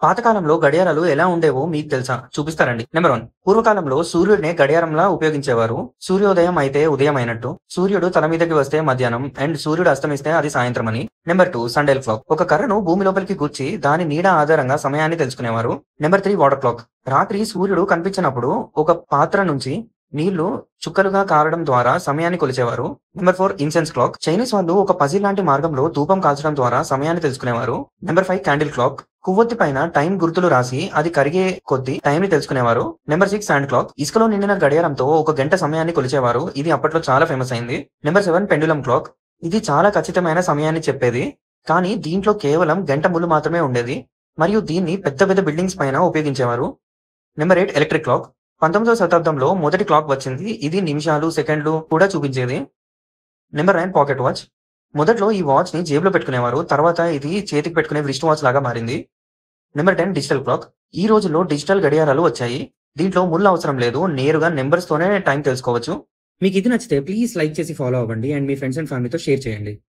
పాతకాలంలో గడియారాలు ఎలా ఉండేవో మీకు తెలుసా? చూపిస్తారండి. నెంబర్ 1 పూర్వకాలంలో సూర్యుడినే గడియారంలా ఉపయోగించేవారు. సూర్యోదయం అయితే ఉదయం అయినట్టు, సూర్యుడు తల మీదకి వస్తే మధ్యాహ్నం అండ్ సూర్యుడు అస్తమిస్తే అది సాయంత్రం అని. Number 2 sundial clock. ఒక కర్రను భూమి లోపలికి గుచ్చి దాని నీడ ఆధారంగా సమయాన్ని తెలుసుకునేవారు. Number 3 water clock. రాత్రి సూర్యుడు కనిపించినప్పుడు ఒక పాత్ర నుంచి నీళ్లు చుక్కలుగా కారడం ద్వారా సమయాన్ని కొలిచేవారు. Number 4 incense clock. చైనీస్ వాళ్ళు ఒక పజిల్ లాంటి మార్గంలో ధూపం కాల్చడం ద్వారా సమయాన్ని తెలుసుకునేవారు. Number 5 candle clock. కొవ్వొత్తి పైన టైం గుర్తులు రాసి అది కరిగే కొద్దీ టైం ని తెలుసుకునేవారు. Number 6 sand clock. ఇసుకలో నిండిన గడియారంతో ఒక గంట సమయాన్ని కొలిచేవారు. ఇది అప్పట్లో చాలా ఫేమస్ అయింది. Number 7 pendulum clock. ఇది చాలా ఖచ్చితమైన సమయాన్ని చెప్పేది. కానీ దీంట్లో కేవలం గంట ముళ్ళు మాత్రమే ఉండేది మరియు దీన్ని పెద్ద పెద్ద బిల్డింగ్స్ పైన ఉపయోగించేవారు. Number 8 electric clock. 19వ శతాబ్దంలో మొదటి క్లాక్ వచ్చింది. ఇది నిమిషాలు, సెకండ్లు కూడా చూపించేది. Number 9 pocket watch. మొదట్లో ఈ వాచ్ ని జేబులో పెట్టుకునేవారు. తర్వాత ఇది చేతికి పెట్టుకునే వ్రిస్ట్ వాచ్ లాగా మారింది. Number 10 digital clock. ఈ రోజుల్లో డిజిటల్ గడియారాలు వచ్చాయి. దీంట్లో ముళ్ళు అవసరం లేదు. నేరుగా నెంబర్స్ తోనే టైం తెలుసుకోవచ్చు. మీకు ఇది నచ్చితే ప్లీజ్ లైక్ చేసి ఫాలో అవ్వండి అండ్ మీ ఫ్రెండ్స్ అండ్ ఫ్యామిలీతో షేర్ చేయండి.